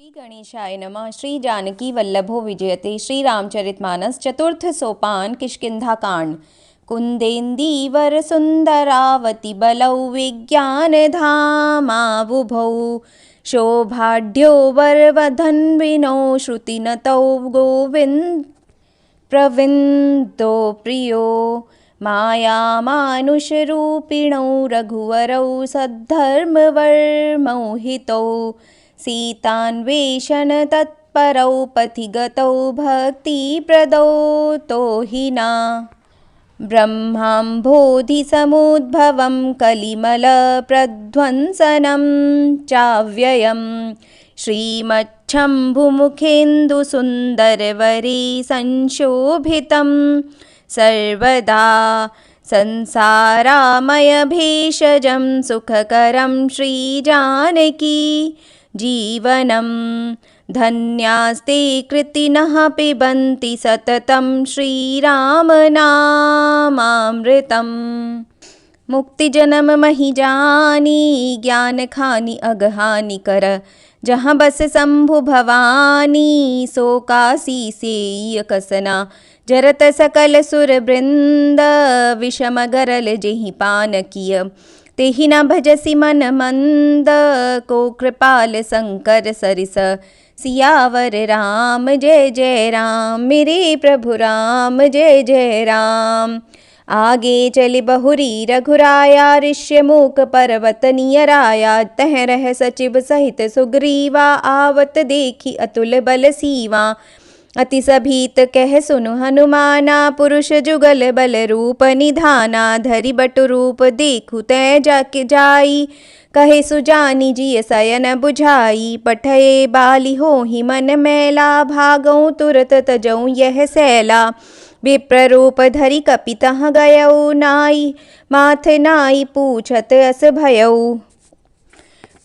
श्री गणेशाय नमः। श्री जानकी वल्लभो विजयते। श्री रामचरितमानस चतुर्थ सोपान किष्किंधा कांड। कुंदेन्दीवर सुंदरावती बलौ विज्ञान धामावुभौ शोभाढ्यो वरवधन्विनो श्रुतिनतौ गोविन्द प्रविन्दो प्रियो मायामानुषरूपिणौ रघुवरौ सद्धर्मवर्मौ हितौ सीतान्वेषण तत्परौ पथिगतौ भक्तिप्रदौ तोहिना ब्रह्माम्भोधिसमुद्भवं कलिमलप्रध्वंसनं चाव्ययं श्रीमच्छम्भुमुखेन्दुसुन्दरवरे संशोभितं सर्वदा संसारामयभेषजं सुखकरं श्रीजानकी जीवनं धन्यास्ते कृतिनः पिबन्ति सततं श्रीरामनामामृतम्। मुक्ति जन्म महि जानी ज्ञान खानी अगहानि कर जहाँ बस शंभु भवानी सो काशी से कसना जरत सकल सुर वृंद विषम गरल जेहि पान किय तेहि न भजसि मन मंद को कृपाल शंकर सरिस सियावर राम जय जय राम मेरे प्रभु राम जय जय राम। आगे चलि बहुरी रघुराया ऋष्यमूक पर्वत नियराया तह रह सचिव सहित सुग्रीवा आवत देखी अतुल बल सीवा अति सभीत कह सुनु हनुमाना पुरुष जुगल बल रूप निधाना धरि बटु रूप देखु तै जाके जाई कहे सुजानी जिय सयन बुझाई पठये बाली होहि मन मैला भागौ तुरत तजौ यह सैला विप्ररूप धरि कपितः गयौ नाई माथ नाई पूछत अस भयौ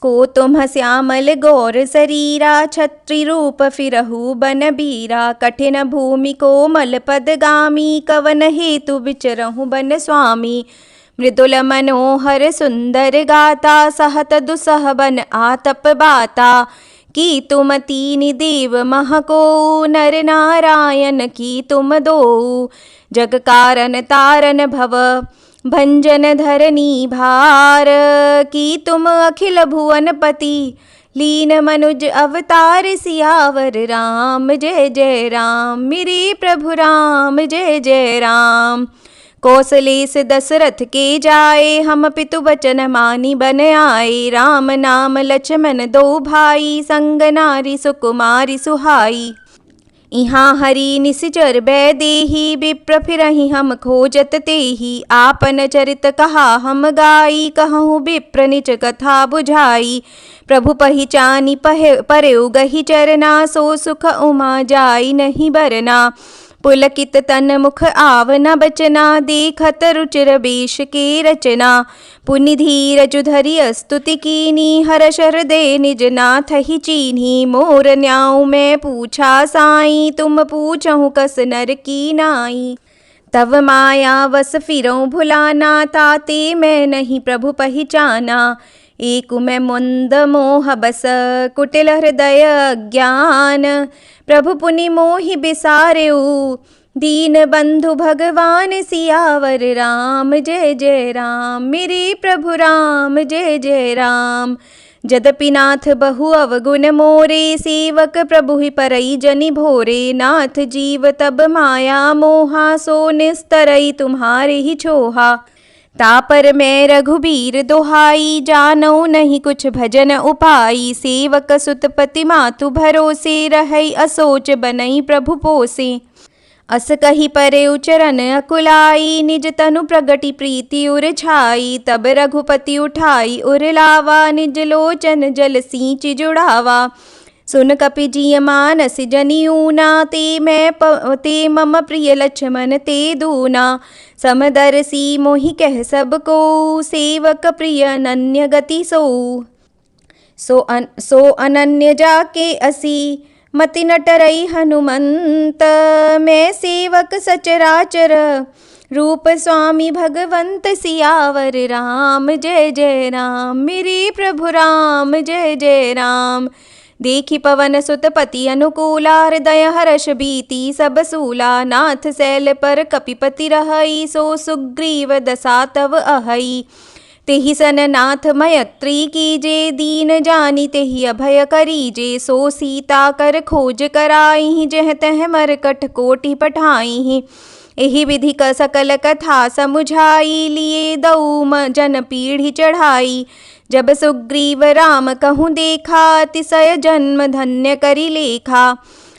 को तुम श्यामल गौर शरीरा छत्री रूप फिरहु बन बीरा कठिन भूमि कोमल पदगामी कवन हेतु विचरहु बन स्वामी मृदुल मनोहर सुंदर गाता सहत दुसह बन आतप बाता की तुम तीन देव महको नर नारायण की तुम दो जग कारण तारन भव भंजन धरनी भार की तुम अखिल भुवन पति लीन मनुज अवतार सियावर राम जय जय राम मेरे प्रभु राम जय जय राम। कौशलेश दशरथ के जाए हम पितु वचन मानी बन आए राम नाम लक्ष्मण दो भाई संग नारी सुकुमारी सुहाई इहाँ हरि निसिचर बैदेही विप्र फिरहि हम खोजत तेहि आपन चरित कहा हम गाई कहूँ विप्र निच कथा बुझाई प्रभु पहिचानी परयु गहि चरना सो सुख उमा जाई नहीं बरना पुलकित तन मुख आवना बचना देखत रुचिर बेश के रचना पुनि धीरजु धरि स्तुति कीनी हर्ष हृदय निज नाथ ही चीन्ही मोर न्याऊ मैं पूछा साई तुम पूछहु कस नर की नाई तव माया वस फिरऊँ भुलाना ताते मैं नहीं प्रभु पहिचाना एक मैं मुंद मोह बस कुटिल हृदय अज्ञान प्रभु पुनि मोहि बिसारेऊ दीन बंधु भगवान सियावर राम जय जय राम मेरे प्रभु राम जय जय राम। जदपि नाथ बहु अवगुण मोरे सेवक प्रभु ही परई जनि भोरे नाथ जीव तब माया मोहा सो निस्तरई तुम्हारे ही छोहा तापर मैं रघुबीर दोहाई जानो नहीं कुछ भजन उपाई सेवक सुतपति मातु भरोसे रहई असोच बनई प्रभु पोसे अस कही परे उचरन अकुलाई निज तनु प्रगति प्रीति उर छाई तब रघुपति उठाई उर लावा निज लोचन जल सींच जुड़ावा सुन कपि जिय मानस जनियूना ते मम प्रिय लक्ष्मण ते दूना समदर्शी मोहि कह सबको सेवक प्रिय अनन्य गति सो अनन्य जाके असी मति नटरई हनुमंत मैं सेवक सचराचर रूप स्वामी भगवंत सियावर राम जय जय राम मेरे प्रभु राम जय जय राम। देखी पवन सुत पति अनुकूला, हृदय हर्ष बीति सब सूला। नाथ शैल पर कपिपति रहई, सो सुग्रीव दशा तव अहई। तेहि सन नाथ मयत्री कीजे, दीन जानी तेहि अभय करीजे। सो सीता कर खोज कराई, जह तह मरकट कोटि पठाई। एहि विधि क सकल कथा समुझाई, लिए दऊ जन पीढ़ी चढ़ाई। जब सुग्रीव राम कहूँ देखा, अतिशय जन्म धन्य करि लेखा।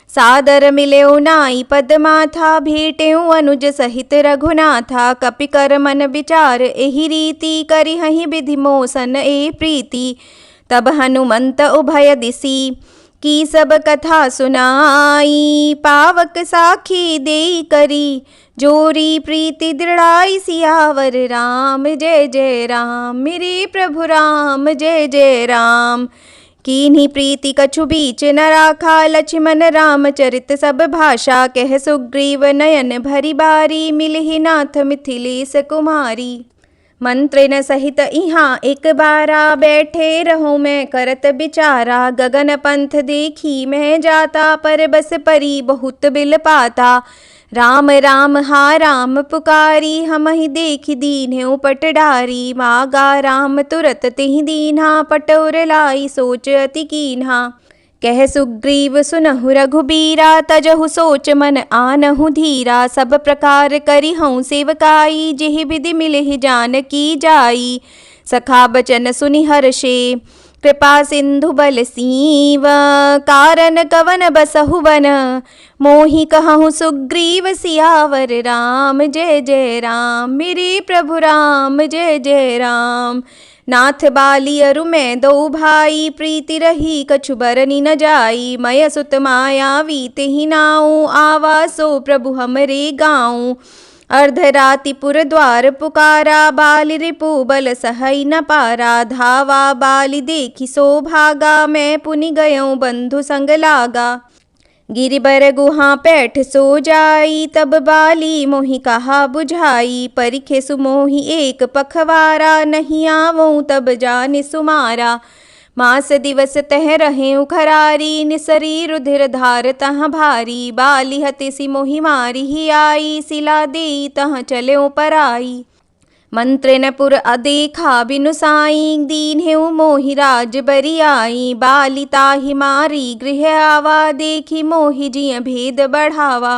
सादर मिलेउ नाई पद माथा, भेटेउ अनुज सहित रघुनाथा। कपि कर मन विचार एहि रीति, करिहहि विधि मोसन ए प्रीति। तब हनुमंत उभय दिसी, की सब कथा सुनाई। पावक साखी देई करी, जोरी प्रीति दृढ़ाई। सियावर राम जय जय राम, मेरे प्रभु राम जय जय राम। कीन्ही प्रीति कछु बीच न राखा, लक्ष्मण राम चरित सब भाषा। कह सुग्रीव नयन भरी बारी, मिलहि नाथ मिथिलेश कुमारी। मंत्र न सहित इहाँ एक बारा, बैठे रहूं मैं करत बिचारा। गगन पंथ देखी मैं जाता, पर बस परी बहुत बिल पाता। राम राम हा राम पुकारी, हमहि देखि दीन्हु पट डारी। मागा राम तुरत तिहि दीन्हा, पट उर लाई सोच अति कीन्हा। कह सुग्रीव सुनहु रघुबीरा, तजहु सोच मन आनहु धीरा। सब प्रकार करिहउँ सेवकाई, जेहि विधि मिलहि जानकी जाई। सखा बचन सुनि हर्षे, कृपा सिंधु बल सीव। कारण कवन बसहु बन, मोहि कहूँ सुग्रीव सियावर राम जय जय राम, मेरे प्रभु राम जय जय राम। नाथ बाली अरु मैं दो भाई, प्रीति रही कछु बरनी न जाई। मय सुत मायावी तेहि नाऊ, आवासो प्रभु हमरे गाऊँ। अर्धराति पुर द्वार पुकारा, बाली रिपु बल सहई न पारा। धावा बाली देखी सो भागा, मैं पुनि गयऊँ बंधु संग लागा। गिरिबर गुहा पैठ सो जाई, तब बाली मोहि कहा बुझाई। परिखे सुमोहि एक पखवारा, नहीं आवऊँ तब जानि सुमारा। मास दिवस तह रहें उखरारी, निसरी रुधिर धार तह भारी। बाली हते सि मोहि मारी ही आई, सिला देई तह चलेउ पराई। मंत्र न पुर अदेखा बिनु साई, दीन्हेउ मोहि राज बरि आई। बाली ताहि मारी गृह आवा, देखी मोहि जिय भेद बढ़ावा।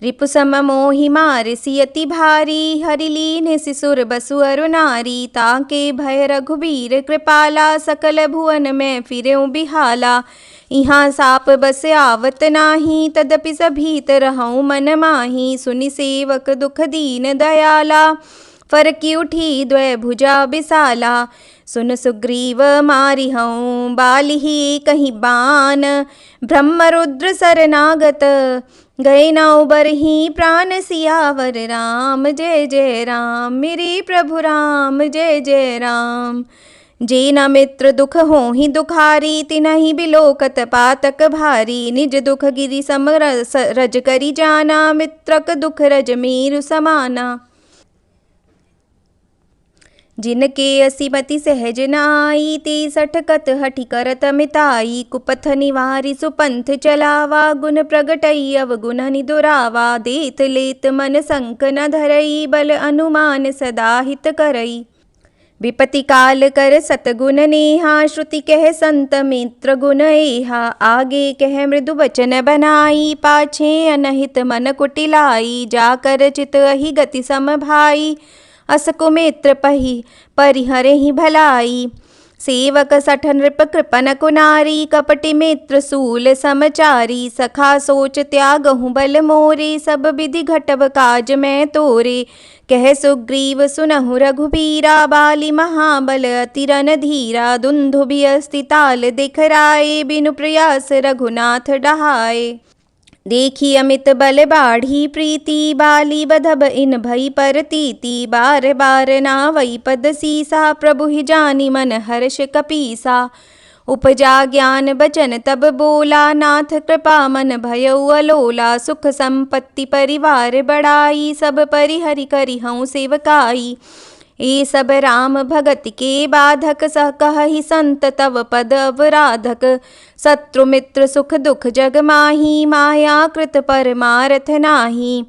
रिपु सम मोहि मार सियति भारी, हरि लीन्ह सिसुर बसु अरु नारी। ताके भय रघुबीर कृपाला, सकल भुवन में फिरेउ बिहाला। इहाँ साप बस आवत नाही, तदपि सभीत रहऊँ मन माही। सुनि सेवक दुख दीन दयाला, फरकी उठी द्वै भुजा बिसाला। सुन सुग्रीव मारिहऊँ बालिहि कहीं बान, ब्रह्म रुद्र सरनागत गए न उबरहि प्राण। सियावर राम जय जय राम, मेरे प्रभु राम जय जय राम। जे न मित्र दुख होहि दुखारी, तिनहि बिलोकत पातक भारी। निज दुख गिरि सम रज करि जाना, मित्रक दुख रज मेरु समाना। जिनके असिमति सहज नाई, ते सठकत हठि करत मिताई। कुपथ निवारि सुपंथ चलावा, गुण प्रगटई अवगुण निदुरावा। देत लेत मन संक न धरई, बल अनुमान सदा हित करई। विपति काल कर सतगुण नेहा, श्रुति कह संत मित्र गुण एहा। आगे कह मृदु वचन बनाई, पाछे अनहित मन कुटिलाई। जाकर चित अहि गति सम भाई, असकु मित्र पही परिहरे ही भलाई। सेवक सठ नृप कृपन कुनारी, कपटि मित्र सूल समचारी। सखा सोच त्यागहु बल मोरे, सब विधि घटब काज मैं तोरे। कह सुग्रीव सुनहु रघुबीरा, बाली महाबल अति रणधीरा। दुंदुभि अस्ति ताल दिखराए, बिनु प्रयास रघुनाथ डहाए। देखी अमित बल बाढ़ी प्रीति, बाली बधब इन भई परतीति। बार बार नावई पद सीसा, प्रभु ही जानी मन हर्ष कपीसा। उपजा ज्ञान बचन तब बोला, नाथ कृपा मन भयउ अलोला। सुख संपत्ति परिवार बढ़ाई, सब परिहरि करिहउँ सेवकाई। ए सब राम भगत के बाधक, सह कहहि संत तव पद अवराधक। शत्रु मित्र सुख दुख जग माही, माया कृत परमारथ नाही।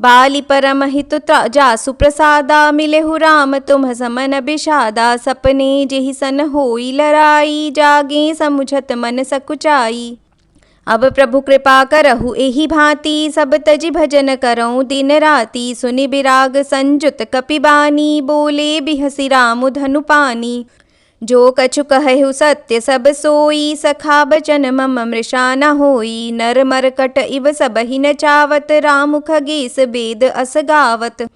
बाली परम हित जासु प्रसादा, मिलेहु राम तुम समन बिषादा। सपने जेहि सन होई लराई, जागे समुझत मन सकुचाई। अब प्रभु कृपा करहु एहि भांति, सब तजि भजन करऊँ दिन राति। सुनि बिराग संजुत कपिबानी, बोले बिहसि राम धनु पानी। जो कछु कहहु सत्य सब सोई, सखा बचन मम मृषा न होई। नर मरकट इव सबहि नचावत, राम खगेस बेद अस गावत।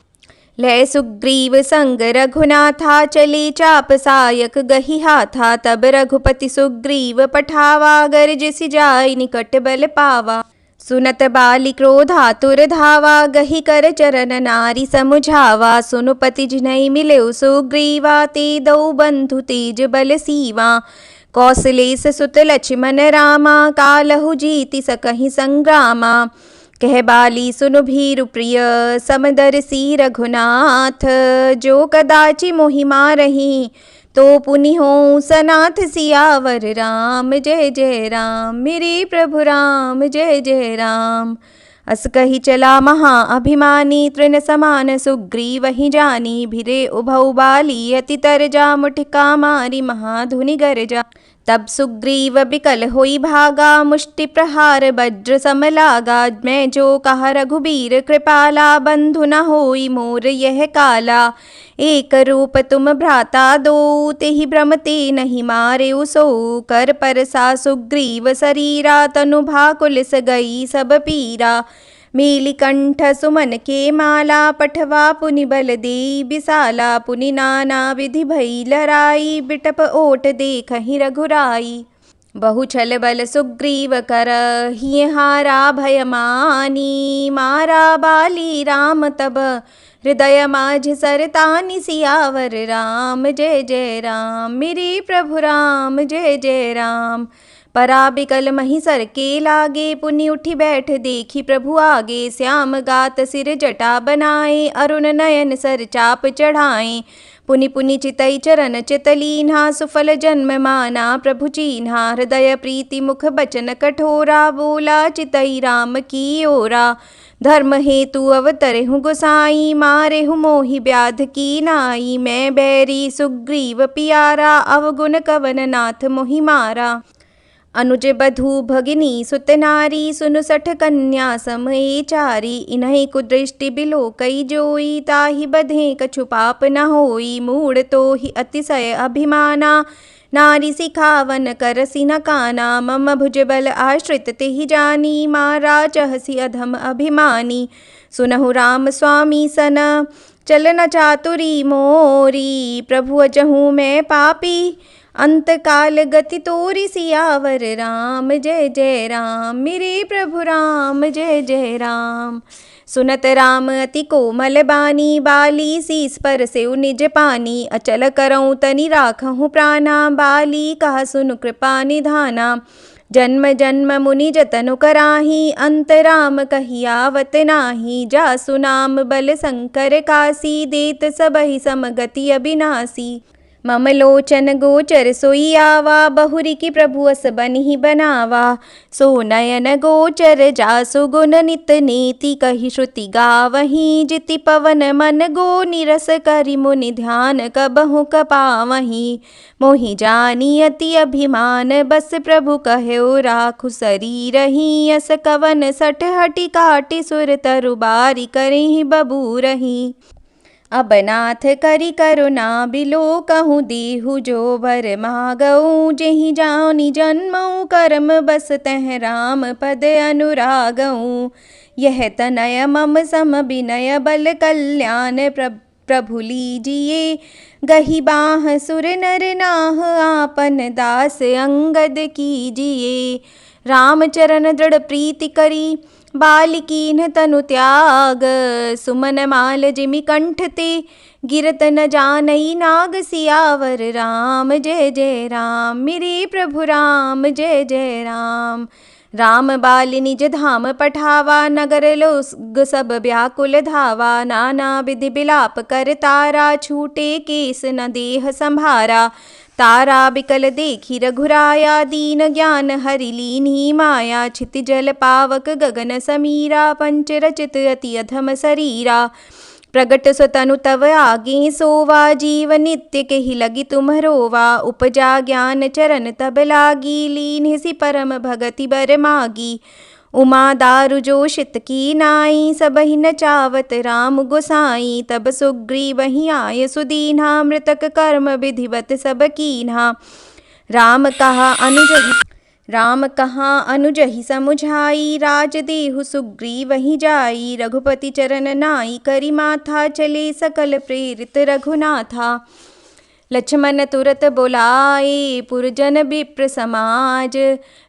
लय सुग्रीव संग रघुनाथा, चले चाप सायक गहि हाथा। तब रघुपति सुग्रीव पठावा, गरजसि जाय निकट बल पावा। सुनत बाली क्रोधातुर धावा, गहि कर चरण नारी समुझावा। सुनु पति जिन्है मिलेउ सुग्रीवा, ते दऊ बंधु तेज बल सीवा। कौसलेस सुत लक्ष्मण रामा, कालहु जीति सकहि संग्रामा। कह बाली सुनु भीरु प्रिय, समदर्शी रघुनाथ। जो कदाचि मोहि मारहि, तो पुनि होऊँ सनाथ सियावर राम। जय जय राम मेरे प्रभु राम, जय जय राम। अस कहि चला महा अभिमानी, तृण समान सुग्रीवहि जानी। भिरे उभउ बाली अति तरजा, मुठिका मारी महाधुनि गरजा। तब सुग्रीव बिकल होई भागा, मुष्टि प्रहार वज्र सम लागा। मैं जो कहा रघुबीर कृपाला, बंधु न होई मोर यह काला। एक रूप तुम भ्राता दो, तेहि भ्रम ते नहीं मारेउ सो। कर परसा सुग्रीव शरीरा, तनु भाकुलिस गई सब पीरा। मेली कंठ सुमन के माला, पठवा पुनि बल देई विसाला। पुनि नाना विधि भई लराई, बिटप ओट देखहि रघुराई। बहु छल बल सुग्रीव कर, हिय हारा भय मानी। मारा बाली राम तब, हृदय माझ सरतानि सियावर राम। जय जय राम मेरे प्रभु राम, जय जय राम। परा बिकल महिसर के लागे, पुनि उठी बैठ देखी प्रभु आगे। श्याम गात सिर जटा बनाए, अरुण नयन सर चाप चढ़ाए। पुनि पुनि चितई चरण चितलीन्हा, सुफल जन्म माना प्रभु चीन्हा। हृदय प्रीति मुख बचन कठोरा, बोला चितई राम की ओरा। धर्म हेतु अवतरेहु गोसाई, मारेहु मोहि व्याध की नाई। मैं बैरी सुग्रीव पियारा, अवगुण कवन नाथ मोहि मारा। अनुज बधू भगिनी सुत नारी, सुनु सठ कन्या समये चारी। इन्है कुदृष्टि बिलो कई जोई, ताहि बधे कछु पाप न होई। मूढ़ तो ही अतिशय अभिमाना, नारी सिखावन करसि न काना। मम भुज बल आश्रित तेहि जानी, मारा चहसि अधम अभिमानी। सुनहु राम स्वामी सन, चलन चातुरी मोरी। प्रभु अजहू मैं पापी, अंत काल गति तोरि सियावर राम। जय जय राम मेरे प्रभु राम, जय जय राम। सुनत राम अति कोमल बानी, बाली शीस पर सेउ निज पानी। अचल करऊँ तनि राखहु प्राणा, बाली कहा सुनु कृपा निधाना। जन्म जन्म मुनि जतनु कराही, अंत राम कहि आवत नाही। जासु नाम बल शंकर कासी, देत सबहि समगति अबिनासी। मम लोचन गोचर सोई आवा, बहुरी की प्रभु अस बनिहि बनावा। सो नयन गोचर जासु गुण नित नेति, कहि श्रुति गावहीं। जिति पवन मन गो निरस, करि मुनि ध्यान कबहु कपावहीं। मोहि जानी अति अभिमान, बस प्रभु कहेउ राखु शरीरहि। अस कवन सठ हटि काटि, सुर तरु बारि करहि बबूरहि। अब नाथ करि करुणा बिलो, कहूँ देहु जो बर मागऊँ। जेहि जानि जन्मऊँ, कर्म बस तह राम पद अनुरागऊँ। यह तनय मम सम बिनय बल कल्याण, प्रभु लीजिए। गहि बाह सुर नर नाह, आपन दास अंगद कीजिए। रामचरण दृढ़ प्रीति करी, बालिकीन्ह तनु त्याग। सुमन माल जिमि कंठ ते, गिरत न जानई नाग सियावर राम जय जय राम मेरे प्रभु राम जय जय राम। राम बाल निज धाम पठावा नगर लोग सब व्याकुल धावा। नाना विधि बिलाप कर तारा छूटे केस न देह संभारा। तारा बिकल देखी रघुराया दीन ज्ञान हरि लीन्ही माया। छिति जल पावक गगन समीरा पंच रचित अति अधम शरीरा। प्रगट स्वतनु तव आगे सोवा जीव नित्य के ही लगी तुम्हरोवा। उपजा ज्ञान चरण तब लागी लीन सि परम भगति बर मागी। उमा दारु जोशित की नाई सबहि नचावत राम गोसाई। तब सुग्रीव ही आय सुदीन्हा मृतक कर्म विधिवत सब कीन्हा। राम कहा अनुजहि समुझाई राज देहु सुग्रीव ही जाई। रघुपति चरण नाई करी माथा चले सकल प्रेरित रघुनाथा। लक्ष्मण तुरत बोलाए पुरजन विप्र समाज।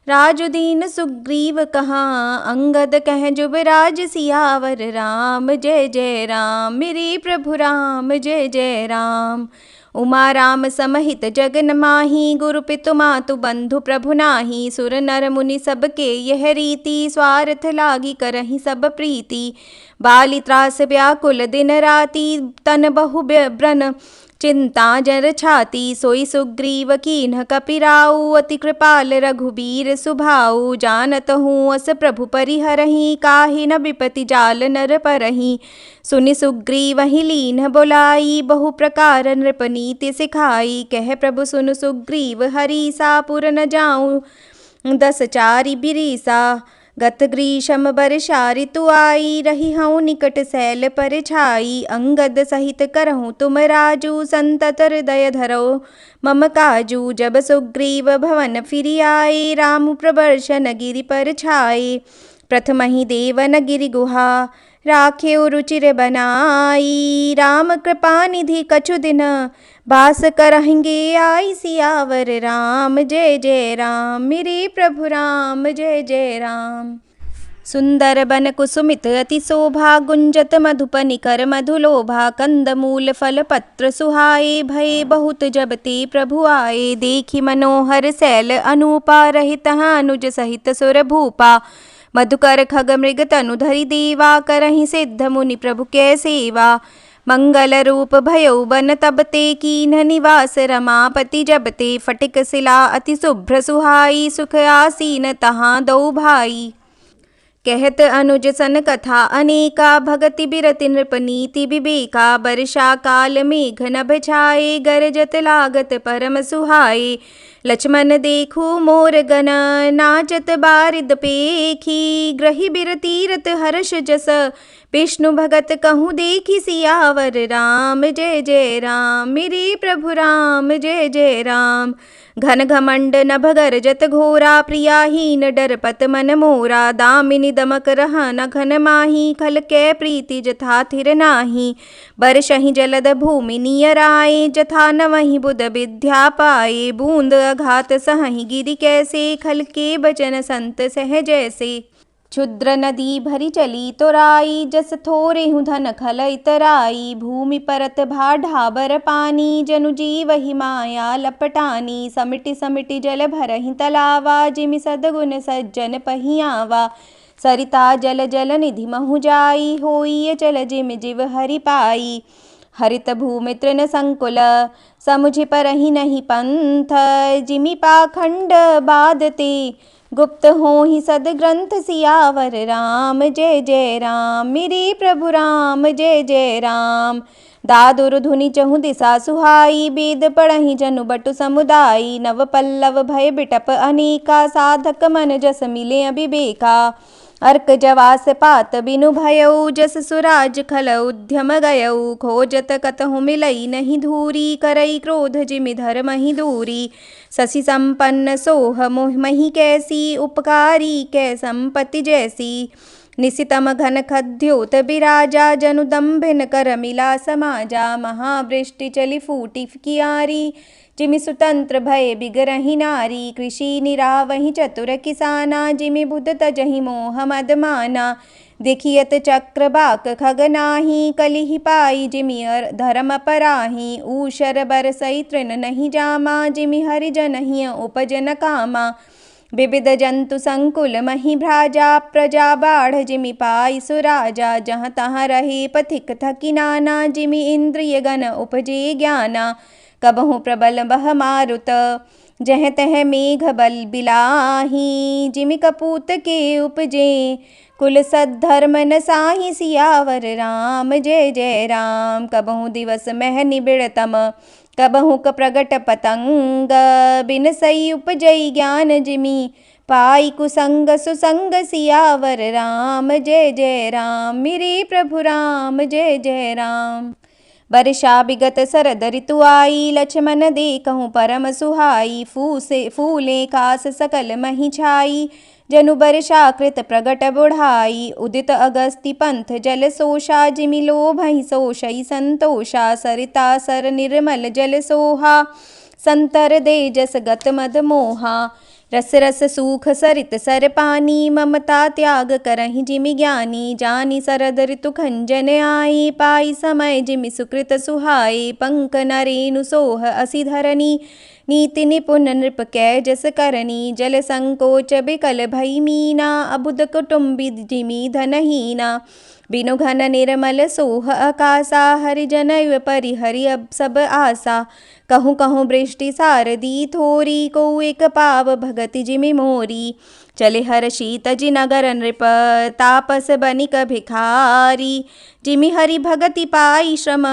राजु दीन सुग्रीव कहा अंगद कह जुबराज सियावर राम जय जय राम मेरे प्रभु राम जय जय राम। उमा राम समहित जगन माही गुरु पितु मातु बंधु प्रभु नाही। सुर नर मुनि सबके यह रीति स्वार्थ लागी करहि सब प्रीति। बाली त्रास व्याकुल दिन राति तन बहु ब्रन चिंता जर छाती। सोई सुग्रीव कीन्ह कपिराऊ अति कृपाल रघुबीर सुभाऊ। जानत हूँ अस प्रभु परिहरहि काहि न विपति जाल नर परहि। सुनि सुग्रीव ही लीन्ह बोलाई बहु प्रकार नृप नीति सिखाई। कह प्रभु सुनु सुग्रीव हरीसा पुर न जाऊँ 10 चारि बिरीसा। गत ग्रीष्म बरषा ऋतु आई रही हूँ निकट सैल पर छाई। अंगद सहित करहूँ तुम राजू संतत हृदय धरो मम काजू। जब सुग्रीव भवन फिरि आए राम प्रबर्शन गिरि पर छाए। प्रथम ही देवन गिरि गुहा राखेउ रुचिर बनाई। राम कृपा निधि कछु दिन बास करहिंगे आई। सियावर राम जय जय राम मेरे प्रभु राम जय जय राम। सुंदर बन कुसुमित अति शोभा गुंजत मधुप निकर मधुलोभा। कंद मूल फल पत्र सुहाए भय बहुत जब ते प्रभु आए। देखी मनोहर शैल अनूपा रहित अनुज सहित सुर भूपा। मधुकर खग मृग तनु धरि देवा करहि सिद्ध मुनि प्रभु कै सेवा। मंगल रूप भयउ बन तब ते कीन्ह निवास रमापति जब ते। फटिक शिला अति शुभ्र सुहाई सुख आसीन तहाँ दो भाई। कहत अनुज सन कथा अनेका भगति बिरति नृप नीति विवेका। वर्षा काल मेघ नभ छाए गरजत लागत परम सुहाए। लक्ष्मण देखू मोर गण नाचत बारिद पेखी। ग्रही बिर तीरथ हर्ष जस विष्णु भगत कहूँ देखी। सियावर राम जय जय राम मेरे प्रभु राम जय जय राम। घन घमंड नभ गरजत घोरा प्रियाहीन डरपत मन मोरा। दामिनी दमक रहन घन माही खल कै प्रीति जथा थिर नाही। बरसहि जलद भूमि नियर आए जथा न वहीं बुध विद्या पाए। बूंद अघात सहहि गिरि कैसे खल के बचन संत सह जैसे। क्षुद्र नदी भरी चली तोराई जस थोरे हूँ धन खल इतराई। भूमि परत भा ढाबर पानी जनु जीव ही माया लपटानी। समिटि समिटि जल भरहि तलावा जिमि सदगुण सज्जन पहियावा। सरिता जल जल निधि महु जाई होई चल जिमि जिव हरि पाई। हरित भूमि तृण संकुल समुझि परहि नहीं पंथ। जिमि पाखंड बादते गुप्त हो ही सद ग्रंथ। सियावर राम जय जय राम मेरे प्रभु राम जय जय राम। दादुर धुनि चहु दिशा सुहाई वेद पढ़हि जनु बटु समुदायी। नव पल्लव भय बिटप अनेका साधक मन जस मिले अभिवेका। अर्क जवास पात बिनु भयउ जस सुराज खल उद्यम गयउ। खोजत कतहु मिलई नहीं धूरी करई क्रोध जिमि धर्महि दूरी। शशि संपन्न सोह मोह मही कैसी उपकारी कै संपत्ति जैसी। निशितम घन खद्योत बिराजा जनु दम्भिन कर मिला समाजा। महावृष्टि चली फूटी कियारी जिमि सुतंत्र भय बिगरहि नारी। कृषि निरावहि चतुर किसाना जिमि बुध तजहि मोह मद माना। देखियत चक्र बाक खगनाही कलिहि पाई जिमि धर्म पराही। ऊषर बरसई तृण नहीं जामा जिमि हरि जनहि उपजन कामा। विविध जंतु संकुल मही भ्राजा प्रजा बाढ़ जिमि पाई सुराजा। जहाँ तहाँ रहे पथिक थकी नाना जिमि इंद्रिय गण उपजे ज्ञाना। कबहु प्रबल बह मारुत जह तह मेघ बल बिलाही। जिमि कपूत के उपजे कुल सद्धर्म न साहि सियावर राम जय जय राम। कबहु दिवस मह निबिड़तम कबहु क प्रगट पतंग। बिन सई उपजई ज्ञान जिमि पाई कुसंग सुसंग सियावर राम जय जय राम। मेरे प्रभु राम जय जय राम। वर्षा विगत शरद ऋतु आई लक्ष्मण देखहु परम सुहाई। फूले कास सकल मही छाई जनु वर्षा कृत प्रगट बुढ़ाई। उदित अगस्ति पंथ जल सोषा जिमि लोभहि सोषई संतोषा। सरिता सर निर्मल जल सोहा संतर दे जस गत मद मोहा। रस रस सूख सरित सर पानी ममता त्याग करहि जिमि ज्ञानी। जानी शरद ऋतु खंजन आई पाई समय जिमि सुकृत सुहाई। पंक नरेनु सोह असि धरनी नीति निपुण नृप कै जस करनी। जल संकोच बिकल भई मीना अबुद कुटुंबी जिमि धनहीना। बिनु घन निर्मल सोह आकाशा हरिजन परिहरि अब सब आशा। कहूँ कहूँ वृष्टि सारदी थोरी को एक पाव भगति जिमि मोरी। चले हर्षि तजि नगर नृप तापस बनिक भिखारी। जिमि हरि भगति पाई श्रम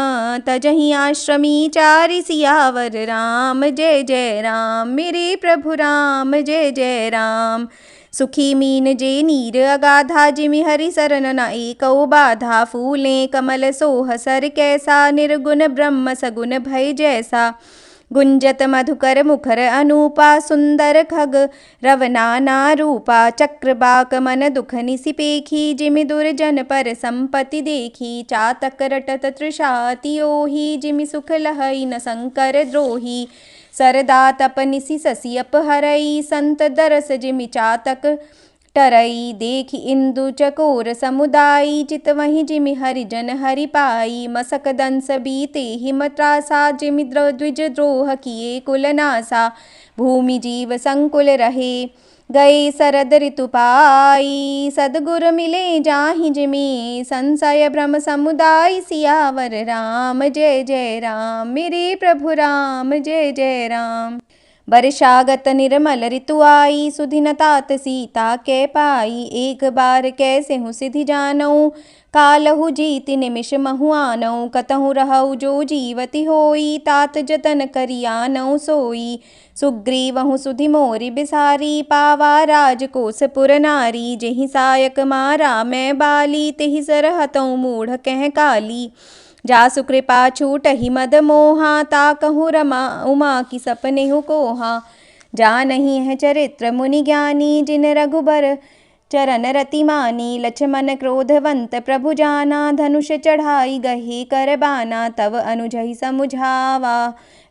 तजहि आश्रमी चारि। सियावर राम जय जय राम मेरे प्रभु राम जय जय राम। सुखी मीन जे नीर अगाधा जिमि हरि सरन न एकौ बाधा। फूले कमल सोह सर कैसा निर्गुण ब्रह्म सगुन भय जैसा। गुंजत मधुकर मुखर अनूपा सुंदर खग रवनाना रूपा। चक्रबाक मन दुख निसिपेखी जिमि दुर्जन पर संपत्ति देखी। चातक रटत तृषाति ओही जिमि सुख लहई न शंकर द्रोही। सरदा तप निसि ससी अपहरई संत दरस जिमि चातक टरई। देखि इंदु चकोर समुदायी चितवहि जिमि हरिजन हरि पाई। मसक दंस बीते हिमत्रासा जिमि द्विज द्रोह किए कुल नासा। भूमि जीव संकुल रहे गए शरद ऋतु पाई। सदगुर मिले जाहि जिमि संशय भ्रम समुदाय। सियावर राम जय जय राम मेरे प्रभु राम जय जय राम। वर्षागत निर्मल ऋतु आई सुधिन तात सीता कै पाई। एक बार कैसे हूँ सिधि जानऊ कालहु जीति निमिष महु आनऊ। कतहु रहऊ जो जीवति होई तात जतन करियानऊ सोई। सुग्रीवहु सुधि मोरि बिसारी पावा राजकोष पुर नारी। जेहि सायक मारा मैं बाली तेहि सरहतऊ मूढ़ कह काली। जासु कृपा छूटहि मद मोहा ताकहु रमा उमा की सपनेहु कोहा। जानहि है चरित्र मुनि ज्ञानी जिन रघुबर चरण रति मानी। लक्ष्मण क्रोधवंत प्रभु जाना धनुष चढ़ाई गही कर बाना। तव अनुजहि समुझावा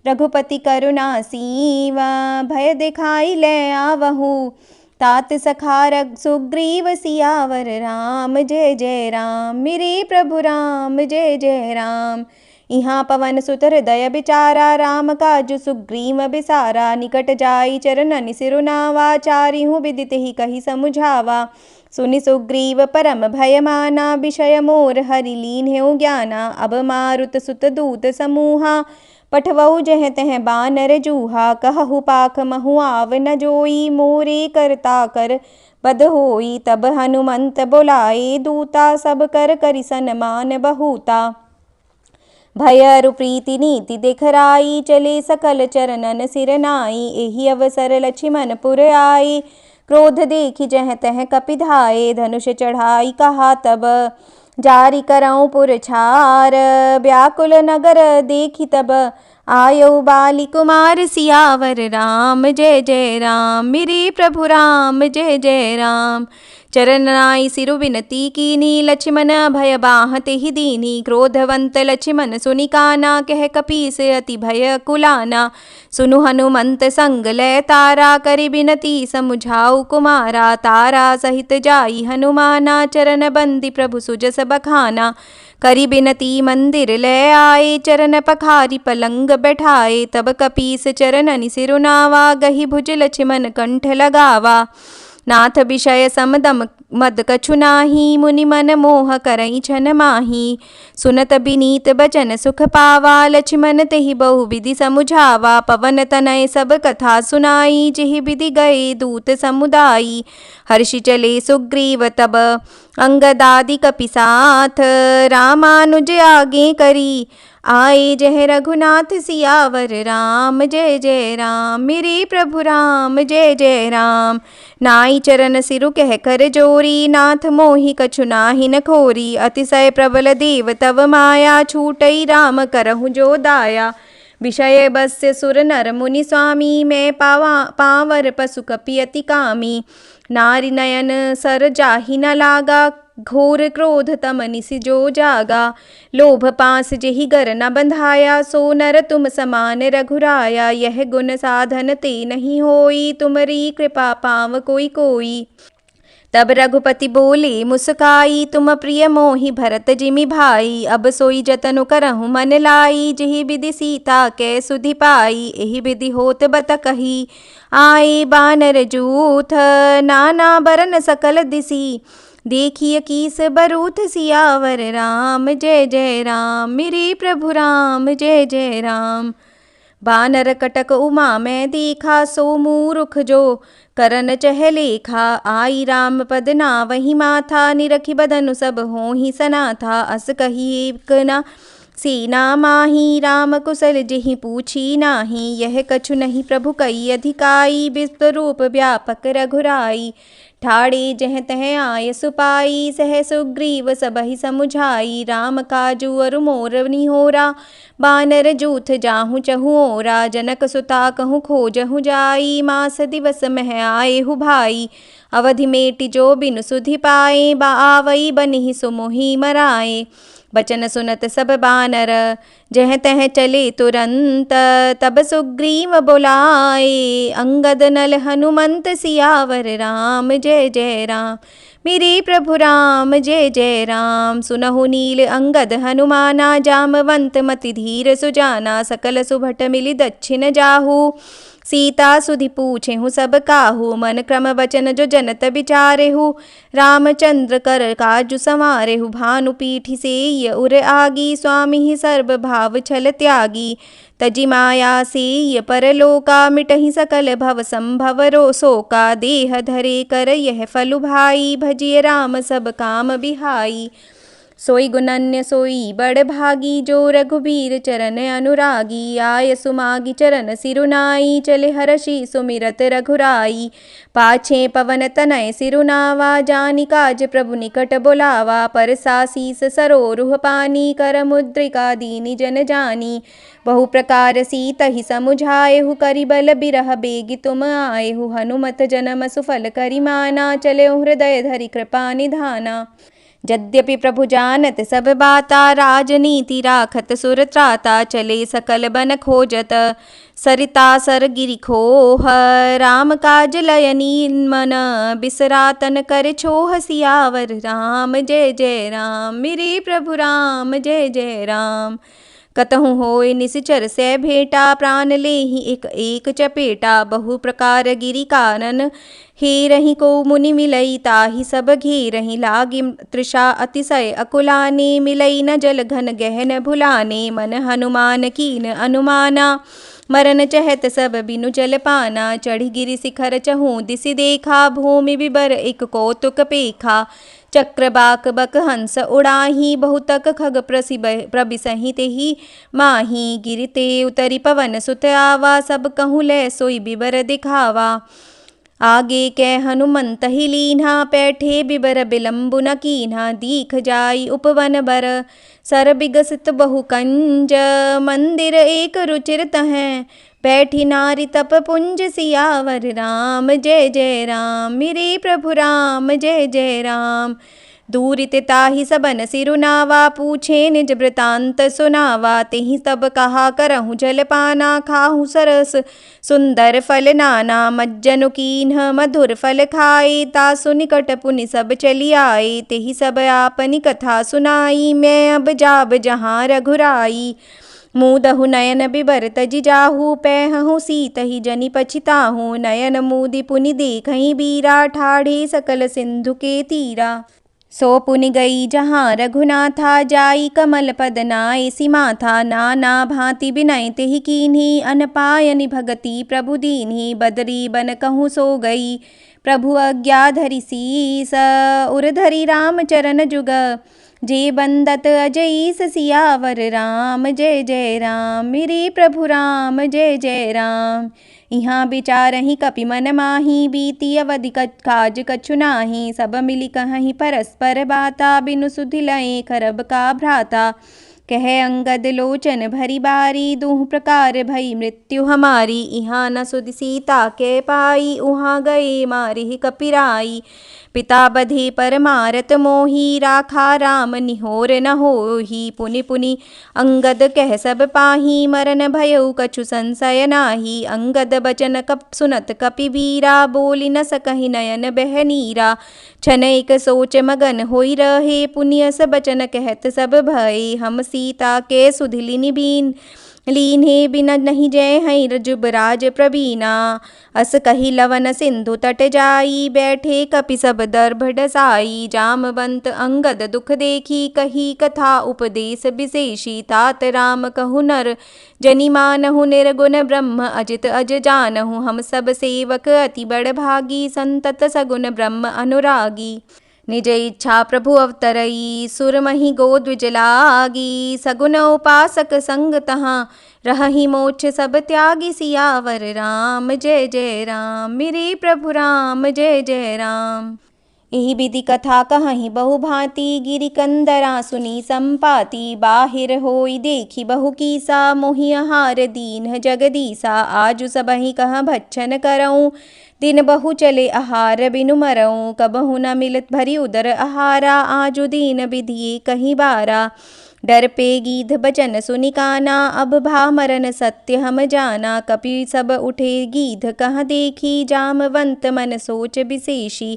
रघुपति करुणा सीवा। भय दिखाई ले आवहु तात सखार सुग्रीव। सियावर राम जय जय राम मेरे प्रभु राम जय जय राम। इहाँ पवन सुत हृदय बिचारा राम काजु सुग्रीव बिसारा। निकट जाई चरणन सिरुनावा चारिहु विदित ही कही समुझावा। सुनि सुग्रीव परम भय माना विषय मोर हरि लीन्हेउ ज्ञाना। अब मारुत सुत दूत समूहा पठवऊ जह तह बानर जूहा। कहु पाख महु आव न जोई मोरे करता कर बद होई। तब हनुमंत बोलाए दूता सब कर करि सन्मान बहुता। भय अरु प्रीति नीति देखराई चले सकल चरणन सिर नाई। एहि अवसर लक्ष्मण पुर आए क्रोध देखि जह तह कपिधाए। धनुष चढ़ाई कहा तब जारी करऊँ पुर छार। व्याकुल नगर देखि तब आयौ बाली कुमार। सियावर राम जय जय राम मेरे प्रभु राम जय जय राम। चरण नाई सिरु विनती कीनी, लक्ष्मण भय बाहते ही दीनी। क्रोधवंत लक्ष्मण सुनि काना, कह कपीस अति भय कुलाना। सुनु हनुमंत संग लय तारा, करि बिनती समुझाऊ कुमारा। तारा सहित जाई हनुमाना, चरण बंदी प्रभु सुजस बखाना। करि बिनती मंदिर ले आए, चरण पखारी पलंग बैठाए। तब कपीस चरणनि सिरु नावा, गही भुज लक्ष्मण कंठ लगावा। नाथ विषय समदम मद कछु नाही, मुनि मन मोह करई छन माही। सुनत बिनीत बचन सुख पावा, लक्ष्मण तेहि बहु विधि समुझावा। पवन तनय सब कथा सुनाई, जेहि विधि गए दूत समुदाई। हर्षि चले सुग्रीव तब अंगदादि कपि साथ, रामानुज आगे करी आए जय रघुनाथ सियावर राम। जय जय राम मेरे प्रभु राम, जय जय राम। नाई चरण सिरु कह कर जोरी, नाथ मोहि कछु नाहि न खोरी। अतिशय प्रबल देव तव माया, छूटई राम करहु जो दाया। विषय बस्य सुर नर मुनि स्वामी, मैं पावर पशु कपि अति कामी। नारी नयन सर जाहि न लागा, घोर क्रोध तम निसि जो जागा। लोभ पास जेहि गर न बंधाया, सो नर तुम समान रघुराया। यह गुण साधन ते नहीं होई, तुमरी कृपा पाव कोई कोई। तब रघुपति बोले मुस्काई, तुम प्रिय मोहि भरत जिमि भाई। अब सोई जतनु करहु मन लाई, जेहि विधि सीता कै सुधि पाई। एहि विधि होत बत कही, आए बानर जूथ नाना बरन सकल दिसी। देखिए कीस बरूथ सियावर राम, जय जय राम मेरे प्रभु राम, जय जय राम। बानर कटक उमा मैं देखा, सो मूरुख जो करन चह लेखा। आई राम पद नावहि माथा, निरखि बदनु सब होहि सनाथा। अस कही एक न सेना माही, राम कुशल जेहि पूछी नाही। यह कछु नहीं प्रभु कई अधिकाई, विश्वरूप व्यापक रघुराई। ठाड़े जह तह आय सुपाई, सह सुग्रीव सबहि समुझाई। राम काजू अरु मोर निहोरा, बानर जूथ जाहु चहु ओरा। जनक सुता कहूँ खोजहु जाई, मास दिवस मह आए हु भाई। अवधि मेटि जो बिनु सुधि पाए, आवई बनिहि सुमोहि मराए। बचन सुनत सब बानर, जह तह चले तुरंत। तब सुग्रीव बोलाए, अंगद नल हनुमंत सियावर राम। जय जय राम मेरे प्रभु राम, जय जय राम। सुनहु नील अंगद हनुमाना, जामवंत मति धीर सुजाना। सकल सुभट मिलि दक्षिण जाहू, सीता सुधि पूछे हूँ सब काहू। मन क्रम वचन जो जनत विचारे हूँ, रामचंद्र कर काजु संवारे हूँ। भानु पीठि सेय उर आगी, स्वामी ही सर्व भाव छल त्यागी। तजि माया सेय परलोका, मिटहि सकल भव संभव रो शोका। देह धरे कर यह फलु भाई, भजिय राम सब काम बिहाई। सोई गुणन्य सोई बड़ भागी, जो रघुबीर चरण अनुरागी। आय सुमागी चरण सिरुनाई, चले हरषि सुमिरत रघुराई। पाछे पवन तनय सिरुनावा, जानि काज प्रभु निकट बोलावा। परसा शीस सरोरुह पानी, कर मुद्रिका दीनि जन जानी। बहु प्रकार सीतहि समुझाएहु, करि बल बिरह बेगि तुम आएहु। हनुमत जन्म सुफल करि माना, चले हृदय धरि कृपा निधाना। यद्यपि प्रभु जानत सब बाता, राजनीति राखत सुर त्राता। चले सकल बन खोजत, सरिता सर गिरि खोह। राम काज लय नील मन, बिसरा तन कर छोह। सियावर राम जय जय राम मेरे प्रभु राम, जय जय राम। कतहु होय निश्चर से भेटा, प्राण लेहि एक एक चपेटा। बहु प्रकार गिरि कानन हेरहि, को मुनि मिलई ताहि सब घेरहि। लागी तृषा अतिशय अकुलाने, मिलई न जल घन गहन भुलाने। मन हनुमान कीन अनुमाना, मरन चहत सब बिनु जल पाना। चढ़ी गिरि शिखर चहु दिसि देखा, भूमि विबर एक कौतुक पेखा। चक्रबाक बक हंस उड़ाही, बहुतक खग प्रबिसहि तेहि माही। गिरिते उतरि पवन सुत आवा, सब कहूँ ले सोई बिबर दिखावा। आगे कै हनुमंत ही लीन्हा, पैठे बिबर बिलम्बु न कीन्हा। दीख जाई उपवन बर, सर बिगसित बहु कंज। मंदिर एक रुचिर तहें, बैठी नारी तप पुंज सियावर राम जय जय राम। मेरे प्रभु राम जय जय राम। दूरित ताहि सबन सिरुनावा, पूछे निज वृतांत सुनावा। तेहि तब कहा करहु जलपाना, खाहु सरस सुंदर फल नाना। मज्जनु कीन्ह मधुर फल खाए, तासु निकट पुनि सब चली आए। तेहि सब आपनी कथा सुनाई, मैं अब जाब जहाँ रघुराई। मूदहु नयन बिबर तजि जाहु, पैहु सीतहि जनि पछिताहु। नयन मूदि पुनि देखहि बीरा, ठाढ़े सकल सिंधु के तीरा। सो पुनि गई जहाँ रघुनाथा, जाई कमल पद नाय सिमाथा। नाना भांति बिनय तेहि कीन्ही, अनपायनि भगति प्रभु दीन्ही। बदरी बन कहूँ सो गई, प्रभु आज्ञा धरि सीस। उर धरि राम चरण जुग, जे बंदत अजईस सियावर राम जय जय राम। मेरे प्रभु राम जय जय राम। इहाँ विचारहि कपि मन माही, बीती अवधि काज कछु नाही। सब मिली कहहि परस्पर बाता, बिनु सुधि लये खरब का भ्राता। कहे अंगद लोचन भरी बारी, दूह प्रकार भई मृत्यु हमारी। इहाँ न सुधि सीता के पाई, उहाँ गए मारिहि कपिराई। पिता बधे पर मारत मोही, राखा राम निहोर न होही। पुनि पुनि अंगद कह सब पाही, मरन भयउ कछु संशय नाही। अंगद बचन कप सुनत कपि वीरा, बोली न सकहि नयन बह नीरा। छनैक सोच मगन होई रहे, पुनि अस बचन कहत सब भये। हम सीता के सुधिलिनि बीन लीन्हे, बिन नहीं जय हैं जुबराज प्रवीणा। अस कही लवन सिंधु तट जाई, बैठे कपि सब दर्भ डसाई। जामवंत अंगद दुख देखी, कही कथा उपदेश विशेषी। तात राम कहु नर जनि मानहु, निर्गुण ब्रह्म अजित अज जानहु। हम सब सेवक अति बड़ भागी, संतत सगुन ब्रह्म अनुरागी। निज इच्छा प्रभु अवतरई, सुरमहि गो द्विज लागी। सगुन उपासक संग तहाँ, रहहि मोक्ष सब त्यागी। सियावर राम जय जय राम। मेरे प्रभु राम जय जय राम। एहि विधि कथा कहहि बहु भांति, गिरि कंदरा सुनी संपाति। बाहिर होई देखी बहु कीसा, मोहि आहार दीन्ह जगदीसा। आजु सबहि कह भक्षण करऊँ, दिन बहु चले आहार बिनु मरऊँ। कबहु न मिलत भरी उदर आहारा, आजु दीन विधिये कहीं बारा। डर पे गीध बचन सुनि काना, अब भा मरन सत्य हम जाना। कपि सब उठे गीध कह देखी, जामवंत मन सोच विशेषी।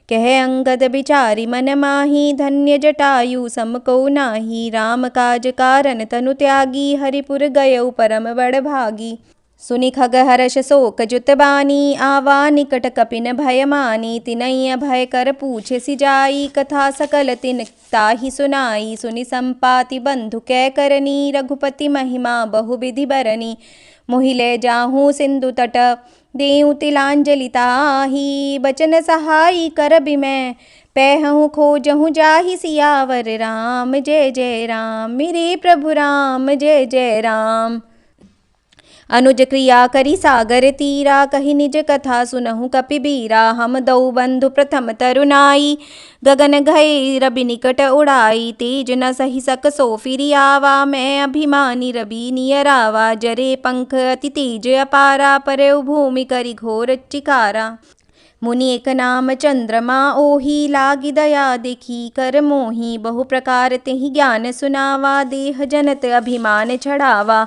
कह अंगद बिचारी मन माही, धन्य जटायु सम को नाही। राम काज कारण तनु त्यागी, हरिपुर गयउ परम बड़ भागी। सुनि खगहर्ष शोक जुत बानी, आवा निकट कपिन भय मानी। तिनैया भय कर पूछे सिजाई, कथा सकल तिन ताहि सुनाई। सुनि संपाति बंधु कै करनी, रघुपति महिमा बहु विधि बरनी। मोहि ले जाहूँ सिंधु तट, देऊँ तिलांजलि ताहि। बचन सहाई कर बिमै, पैहूँ खोजहूँ जाहि। सियावर राम जय जय राम। मेरे प्रभु राम जय जय राम। अनुज क्रिया करी सागर तीरा, कही निज कथा सुनहु कपिबीरा। हम दौ बंधु प्रथम तरुनाई, गगन गए रवि निकट उड़ाई। तेज न सही सक सो फिरि आवा, मैं अभिमानी रवि नियरावा। जरे पंख अति तेज अपारा, परeu भूमि करि घोर चिकारा। मुनि एक नाम चंद्रमा ओहि, लागी दया देखी कर मोहि। बहु प्रकार तेहि ज्ञान सुनावा, देह जनत अभिमान छड़ावा।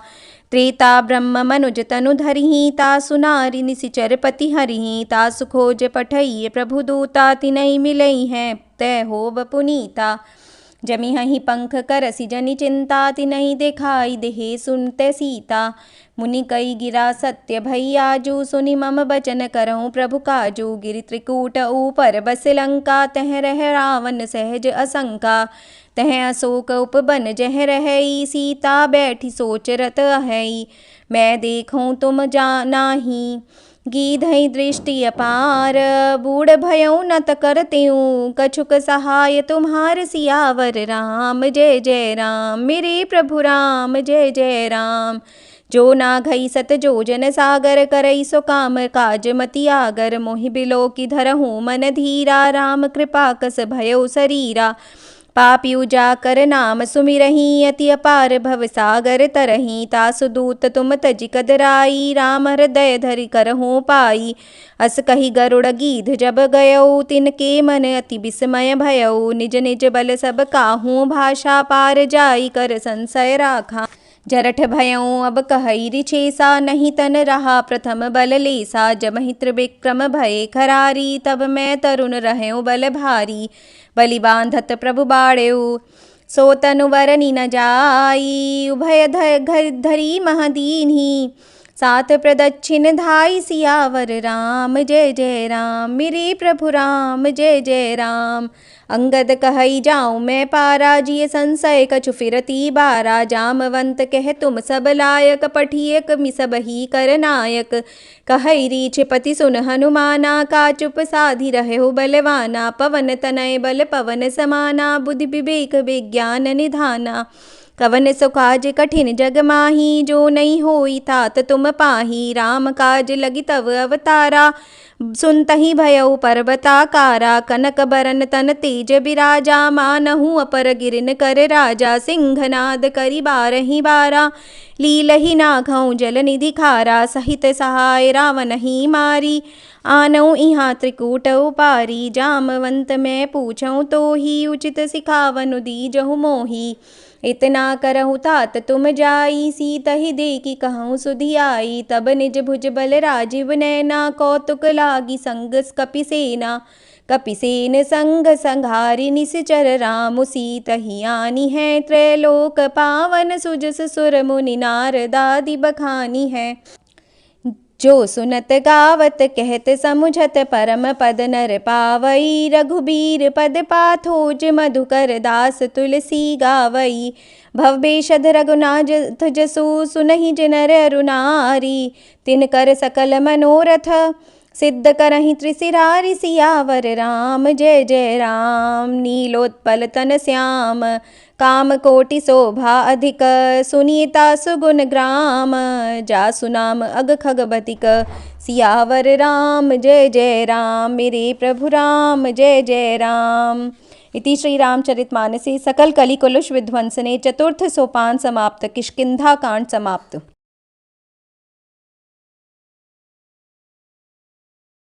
त्रेता ब्रह्म मनुज तनु धरिहि, तासु नारि निसिचर पति हरिहि। तासु खोज पठइए प्रभु दूता, तिनहि मिलई हैं तै होब पुनीता। जमिहहि पंख करसि जनि चिंता, तिनहि देखाई देहे सुनते सीता। मुनि कई गिरा सत्य भई आजू, सुनि मम बचन करऊँ प्रभु काजू। गिरि त्रिकूट ऊपर बस लंका, तह रह रावण सहज असंका। तह अशोक उपवन जह रहई, सीता बैठी सोच रत अहई। मैं देखूँ तुम नाही, गीधहि दृष्टि अपार। बूढ़ भयउ न त करतेऊँ, कछुक सहाय तुम्हार। सियावर राम जय जय राम। मेरे प्रभु राम जय जय राम। जो ना घई सत जोजन सागर, करई सो काम काज मति आगर। मोहि बिलो की धरहूँ मन धीरा, राम कृपा कस भयउ शरीरा। पापी उजाकर नाम सुमिरहीं, अति अपार भव सागर तरहीं। तासु दूत तुम तजि कदराई, राम हृदय धरि करहु पाई। अस कही गरुड़ गीध जब गयौ, तिनके मन अति विस्मय भयौ। निज निज बल सब काहू भाषा, पार जाई कर संशय राखा। जरठ भयऊँ अब कहई रिछेसा, नहीं तन रहा प्रथम बल लेसा। जमहि त्रिविक्रम भये खरारी, तब मैं तरुण रहऊँ बल भारी। बलि बांधत प्रभु बाढ़ेउ, सो तनु बरनि न जाई। उभय धरी महदीन्ही, साथ प्रदक्षिण धाई। सियावर राम जय जय राम, मेरे प्रभु राम जय जय राम। अंगद कहई जाऊँ मैं पारा, जिय संशय कछु फिरती बारा। जामवंत कह तुम सब लायक, पठियक मिसबही कर नायक। कहई रीछपति सुन हनुमाना, का चुप साधि रहु बलवाना। पवन तनय बल पवन समाना, बुद्धि विवेक विज्ञान निधाना। कवन सो काज कठिन जग माही, जो नहीं होई तात तुम पाही। राम काज लगी तव अवतारा, सुनतहि भयउ पर्वताकारा। कनक बरन तन तेज बिराजा, मानहु अपर गिरिन कर राजा। सिंहनाद करि बारहि बारा, लीलहि नाघउ जल निधि खारा। सहित सहाय रावण ही मारी, आनऊ इहाँ त्रिकूट उपारी। जामवंत मैं पूछऊँ तो ही, उचित सिखावनु दीजहु मोही। इतना करहु तात तुम जाई, सीतहि देखि कहूँ सुधियाई। तब निज भुज बल राजीव नैना, कौतुक लागी संग कपिसेना। कपिसेन संग संघारि निश्चर, रामु सीतहि आनी है। त्रैलोक पावन सुजस सुर मुनि नारदादि बखानी है। जो सुनत गावत कहत समुझत, परम पद नर पावई। रघुबीर पद पाथोज, मधुकर दास तुलसी गावई। भव बेषध रघुनाथ जसु, सुनहि जिनर अरु नारी। तिनकर सकल मनोरथ, सिद्ध करहि त्रिशिरारि। सियावर राम जय जय राम, नीलोत्पल तन श्याम। काम कोटि शोभा अधिक, सुनीता सुगुण ग्राम। जासु नाम अग खगबतिक, सियावर राम जय जय राम, मेरे प्रभु राम जय जय राम। इति श्री रामचरितमानसे सकल कलिकुलुष विध्वंसने चतुर्थ सोपान समाप्त। किष्किंधा कांड समाप्त।